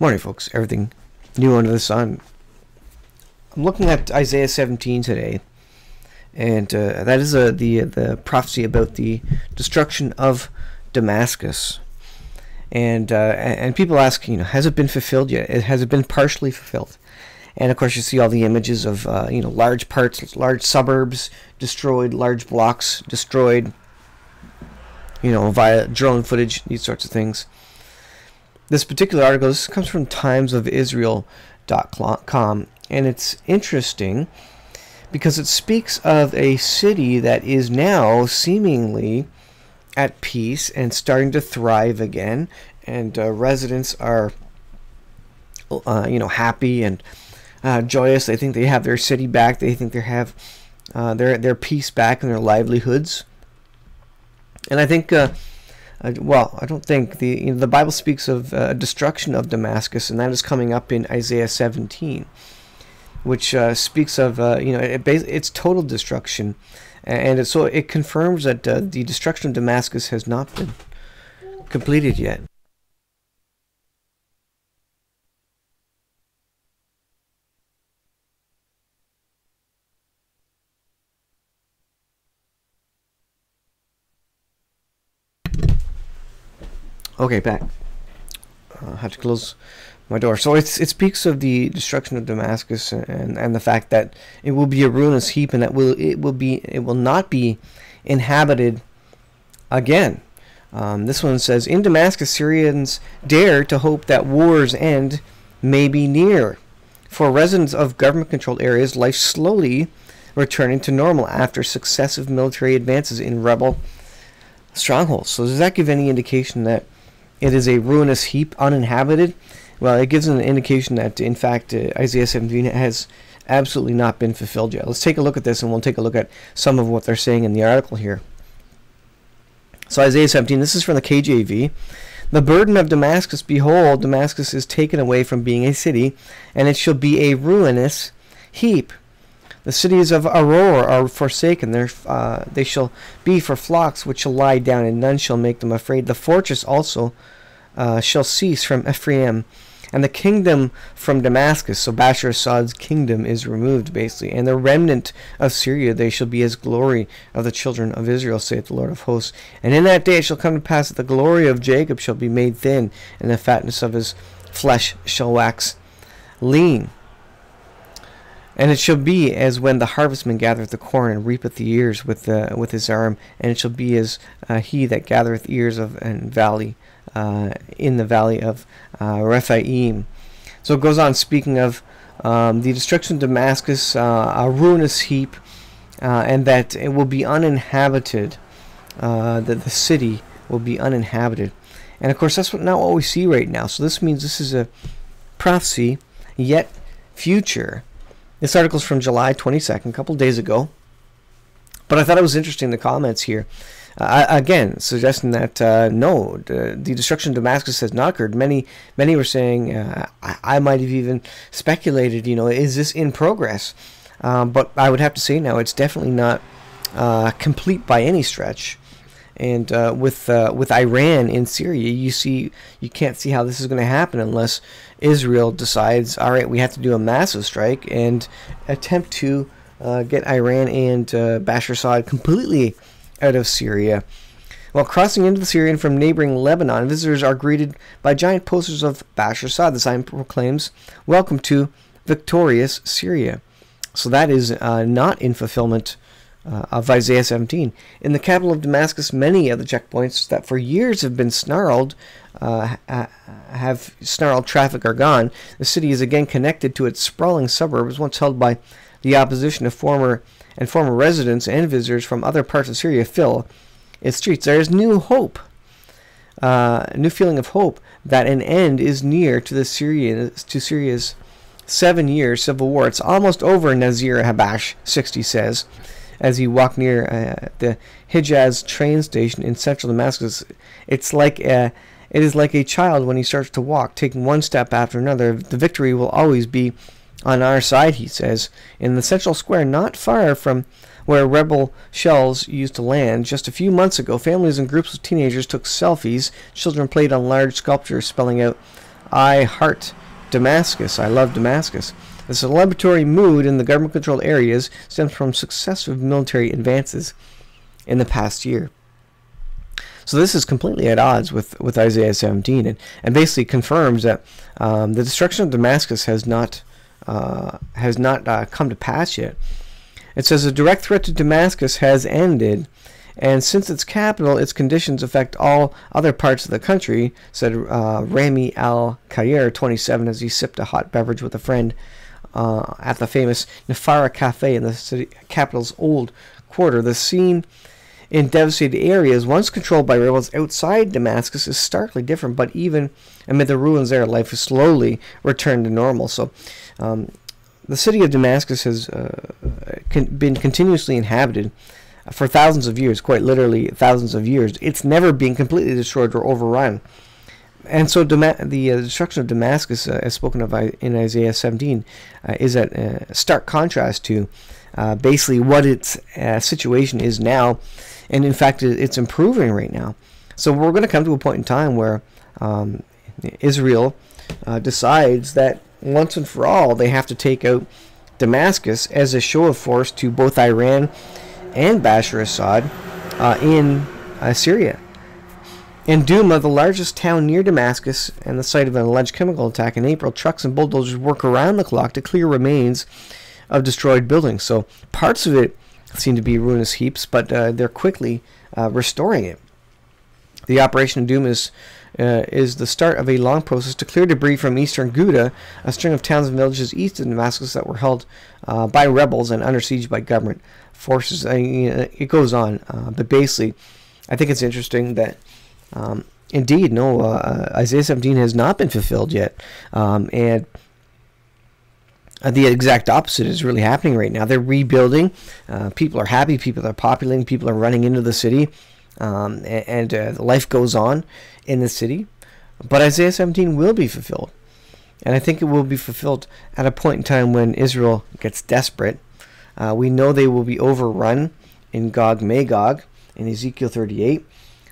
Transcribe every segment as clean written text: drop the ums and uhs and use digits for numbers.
Morning, folks. Everything new under the sun. I'm looking at Isaiah 17 today, and that is the prophecy about the destruction of Damascus. And people ask, has it been fulfilled yet? Has it been partially fulfilled? And of course, you see all the images of large parts, large suburbs destroyed, large blocks destroyed. Via drone footage, these sorts of things. This particular article, this comes from timesofisrael.com, and it's interesting because it speaks of a city that is now seemingly at peace and starting to thrive again, and residents are, happy and joyous. They think they have their city back. They think they have their peace back and their livelihoods. And I think. I don't think the Bible speaks of destruction of Damascus, and that is coming up in Isaiah 17, which speaks of it's total destruction, and it confirms that the destruction of Damascus has not been completed yet. Okay, back. Had to close my door. So it speaks of the destruction of Damascus and the fact that it will be a ruinous heap, and that it will not be inhabited again. This one says, in Damascus, Syrians dare to hope that war's end may be near. For residents of government-controlled areas, life slowly returning to normal after successive military advances in rebel strongholds. So does that give any indication that it is a ruinous heap, uninhabited? Well, it gives an indication that, in fact, Isaiah 17 has absolutely not been fulfilled yet. Let's take a look at this, and we'll take a look at some of what they're saying in the article here. So Isaiah 17, this is from the KJV. The burden of Damascus, behold, Damascus is taken away from being a city, and it shall be a ruinous heap. The cities of Aurora are forsaken. They shall be for flocks which shall lie down, and none shall make them afraid. The fortress also shall cease from Ephraim, and the kingdom from Damascus. So Bashar Assad's kingdom is removed, basically. And the remnant of Syria, they shall be as glory of the children of Israel, saith the Lord of hosts. And in that day it shall come to pass that the glory of Jacob shall be made thin, and the fatness of his flesh shall wax lean. And it shall be as when the harvestman gathereth the corn and reapeth the ears with his arm, and it shall be as he that gathereth ears in the valley of Rephaim. So it goes on speaking of the destruction of Damascus, a ruinous heap, and that it will be uninhabited. That the city will be uninhabited, and of course that's not what we see right now. So this means this is a prophecy yet future. This article is from July 22nd, a couple of days ago. But I thought it was interesting, the comments here. Again, suggesting that, no, the destruction of Damascus has not occurred. Many were saying, I might have even speculated, is this in progress? But I would have to say now, it's definitely not complete by any stretch. And with Iran in Syria, you can't see how this is going to happen unless Israel decides, all right, we have to do a massive strike and attempt to get Iran and Bashar Assad completely out of Syria. While crossing into the Syrian from neighboring Lebanon, visitors are greeted by giant posters of Bashar Assad. The sign proclaims, "Welcome to victorious Syria." So that is not in fulfillment of Isaiah 17. In the capital of Damascus, many of the checkpoints that for years have been snarled traffic are gone. The city is again connected to its sprawling suburbs, once held by the opposition of former residents and visitors from other parts of Syria fill its streets. There is new hope, new feeling of hope that an end is near to Syria's 7-year civil war. It's almost over, Nazir Habash 60 says, as he walked near the Hijaz train station in central Damascus. It is like a child when he starts to walk, taking one step after another. The victory will always be on our side, he says. In the central square, not far from where rebel shells used to land, just a few months ago, families and groups of teenagers took selfies. Children played on large sculptures spelling out I heart Damascus. I love Damascus. The celebratory mood in the government-controlled areas stems from successive military advances in the past year. So this is completely at odds with Isaiah 17, and basically confirms that the destruction of Damascus has not come to pass yet. It says a direct threat to Damascus has ended, and since its capital, its conditions affect all other parts of the country, said Rami al-Khair, 27, as he sipped a hot beverage with a friend at the famous Nafara Cafe in the city capital's old quarter. The scene in devastated areas once controlled by rebels outside Damascus is starkly different, but even amid the ruins there, life has slowly returned to normal. So the city of Damascus has been continuously inhabited for thousands of years, quite literally thousands of years. It's never been completely destroyed or overrun. And so the destruction of Damascus, as spoken of in Isaiah 17, is a stark contrast to basically what its situation is now. And in fact, it's improving right now. So we're going to come to a point in time where Israel decides that once and for all, they have to take out Damascus as a show of force to both Iran and Bashar Assad in Syria. In Douma, the largest town near Damascus and the site of an alleged chemical attack in April, trucks and bulldozers work around the clock to clear remains of destroyed buildings. So parts of it seem to be ruinous heaps, but they're quickly restoring it. The operation in Douma is the start of a long process to clear debris from eastern Ghouta, a string of towns and villages east of Damascus that were held by rebels and under siege by government forces. It goes on, but basically, I think it's interesting that indeed, no, Isaiah 17 has not been fulfilled yet, and the exact opposite is really happening right now. They're rebuilding. People are happy. People are populating. People are running into the city, and life goes on in the city. But Isaiah 17 will be fulfilled, and I think it will be fulfilled at a point in time when Israel gets desperate. We know they will be overrun in Gog Magog in Ezekiel 38.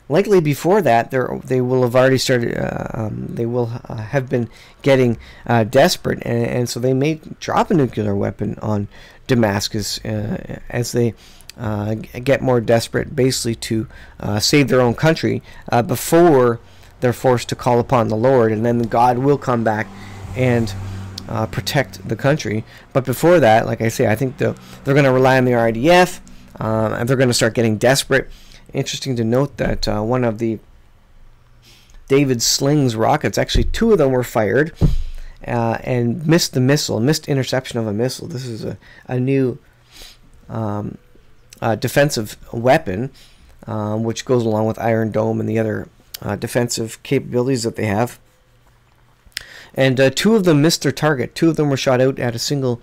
Likely before that, they will have already started. They will have been getting desperate, and so they may drop a nuclear weapon on Damascus as they get more desperate, basically to save their own country before they're forced to call upon the Lord, and then God will come back and protect the country. But before that, like I say, I think they're going to rely on the RIDF, and they're going to start getting desperate. Interesting to note that one of the David Sling's rockets, actually two of them were fired and missed interception of a missile. This is a new defensive weapon, which goes along with Iron Dome and the other defensive capabilities that they have. And two of them missed their target. Two of them were shot out at a single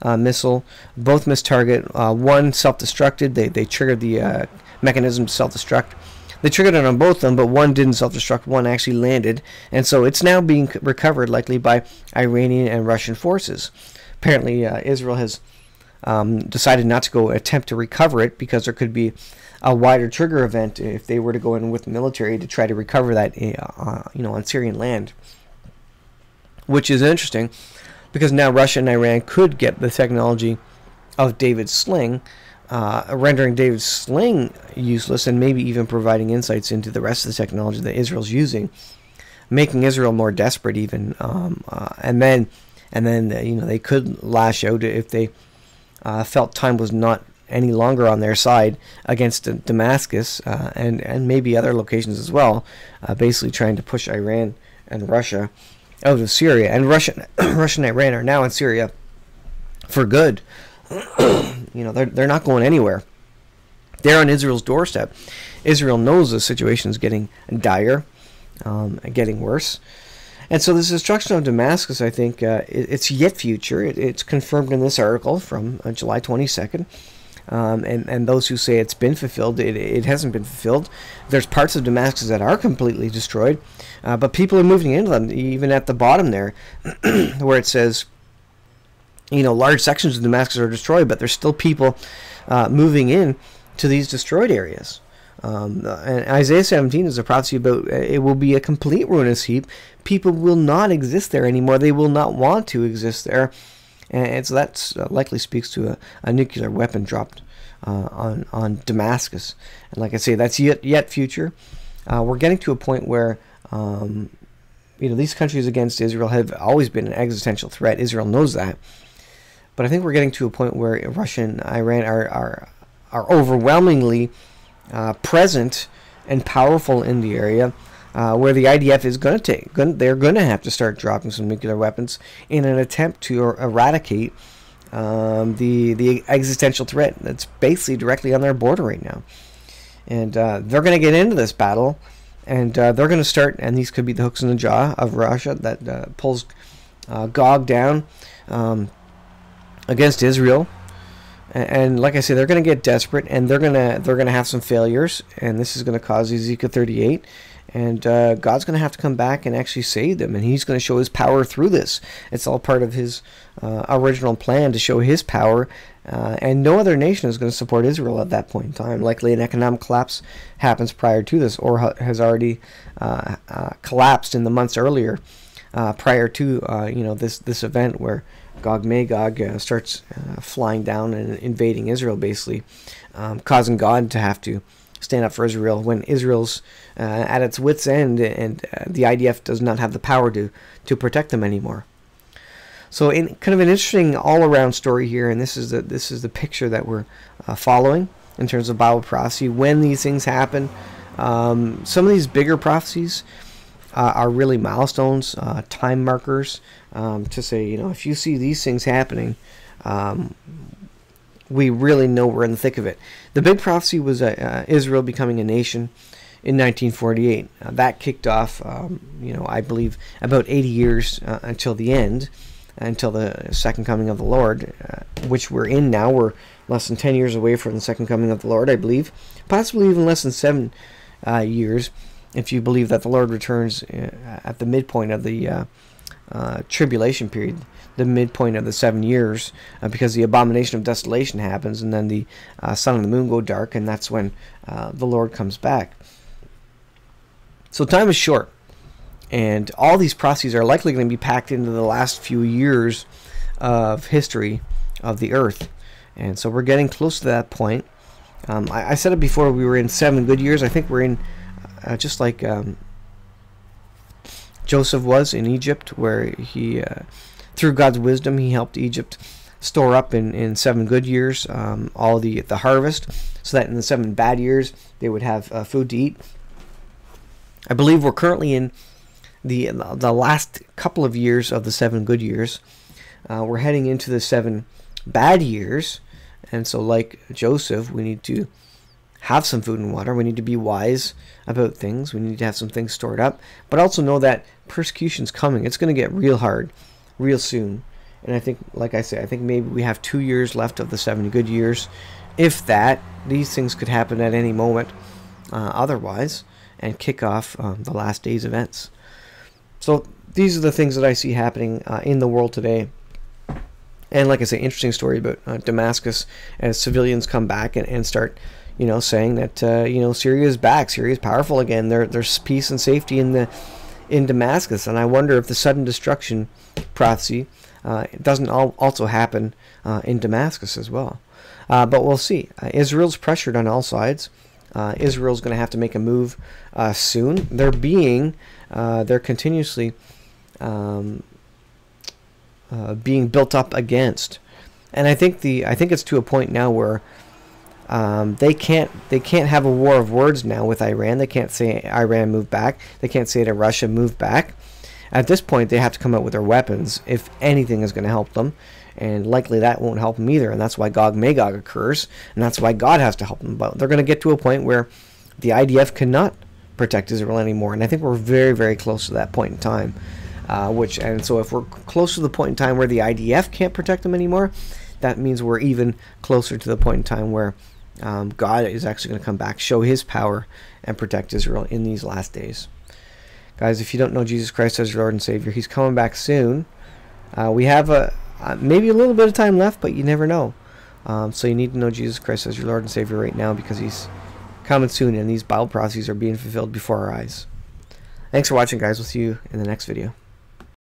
missile. Both missed target. One self-destructed. They triggered the mechanism to self-destruct. They triggered it on both of them, but one didn't self-destruct. One actually landed, and so it's now being recovered, likely by Iranian and Russian forces. Apparently, Israel has decided not to go attempt to recover it because there could be a wider trigger event if they were to go in with the military to try to recover that, on Syrian land, which is interesting because now Russia and Iran could get the technology of David's sling, rendering David's sling useless and maybe even providing insights into the rest of the technology that Israel's using, making Israel more desperate even. And then they could lash out if they felt time was not any longer on their side against Damascus and maybe other locations as well, basically trying to push Iran and Russia out of Syria. And Russia and Iran are now in Syria for good. They're not going anywhere. They're on Israel's doorstep. Israel knows the situation is getting dire, getting worse. And so this destruction of Damascus, I think, it's yet future. It's confirmed in this article from July 22nd. And those who say it's been fulfilled, it hasn't been fulfilled. There's parts of Damascus that are completely destroyed, but people are moving into them, even at the bottom there, where it says, large sections of Damascus are destroyed, but there's still people moving in to these destroyed areas. And Isaiah 17 is a prophecy about it will be a complete ruinous heap. People will not exist there anymore. They will not want to exist there. And so that likely speaks to a nuclear weapon dropped on Damascus. And like I say, that's yet future. We're getting to a point where these countries against Israel have always been an existential threat. Israel knows that. But I think we're getting to a point where Russia and Iran are overwhelmingly present and powerful in the area, where the IDF is they're going to have to start dropping some nuclear weapons in an attempt to eradicate the existential threat that's basically directly on their border right now. And they're going to get into this battle, and they're going to start, and these could be the hooks in the jaw of Russia that pulls Gog down against Israel. And like I say, they're going to get desperate, and they're going to have some failures, and this is going to cause Ezekiel 38. And God's going to have to come back and actually save them, and He's going to show His power through this. It's all part of His original plan to show His power, and no other nation is going to support Israel at that point in time. Likely an economic collapse happens prior to this, or has already collapsed in the months earlier, prior to this event where Gog-Magog starts flying down and invading Israel, basically, causing God to have to stand up for Israel when Israel's at its wit's end, and the IDF does not have the power to protect them anymore. So, in kind of an interesting all-around story here, and this is the picture that we're following in terms of Bible prophecy. When these things happen, some of these bigger prophecies are really milestones, time markers, to say, if you see these things happening, we really know we're in the thick of it. The big prophecy was Israel becoming a nation in 1948. That kicked off, I believe, about 80 years until the end, until the second coming of the Lord, which we're in now. We're less than 10 years away from the second coming of the Lord, I believe. Possibly even less than 7 years, if you believe that the Lord returns at the midpoint of the tribulation period, the midpoint of the 7 years, because the abomination of desolation happens, and then the sun and the moon go dark, and that's when the Lord comes back. So time is short, and all these prophecies are likely going to be packed into the last few years of history of the earth. And so we're getting close to that point. I said it before, we were in 7 good years. I think we're in just like Joseph was in Egypt, where he, through God's wisdom, he helped Egypt store up in 7 good years all the harvest, so that in the 7 bad years they would have food to eat. I believe we're currently in the last couple of years of the 7 good years. We're heading into the 7 bad years, and so like Joseph, we need to have some food and water. We need to be wise about things. We need to have some things stored up, but also know that persecution's coming. It's going to get real hard real soon. And I think, like I say, I think maybe we have 2 years left of the 7 good years. If that, these things could happen at any moment otherwise, and kick off the last days events. So these are the things that I see happening in the world today. And like I say, interesting story about Damascus, as civilians come back and start saying that Syria is back, Syria is powerful again. There's peace and safety in Damascus, and I wonder if the sudden destruction prophecy doesn't also happen in Damascus as well. But we'll see. Israel's pressured on all sides. Israel's going to have to make a move soon. They're continuously being built up against, and I think it's to a point now where they can't have a war of words now with Iran. They can't say Iran move back. They can't say to Russia move back. At this point, they have to come out with their weapons if anything is going to help them, and likely that won't help them either. And that's why Gog-Magog occurs, and that's why God has to help them. But they're going to get to a point where the IDF cannot protect Israel anymore, and I think we're very, very close to that point in time. And so if we're close to the point in time where the IDF can't protect them anymore, that means we're even closer to the point in time where God is actually going to come back, show His power, and protect Israel in these last days. Guys, if you don't know Jesus Christ as your Lord and Savior, He's coming back soon. We have maybe a little bit of time left, but you never know. So you need to know Jesus Christ as your Lord and Savior right now, because He's coming soon, and these Bible prophecies are being fulfilled before our eyes. Thanks for watching, guys. We'll see you in the next video.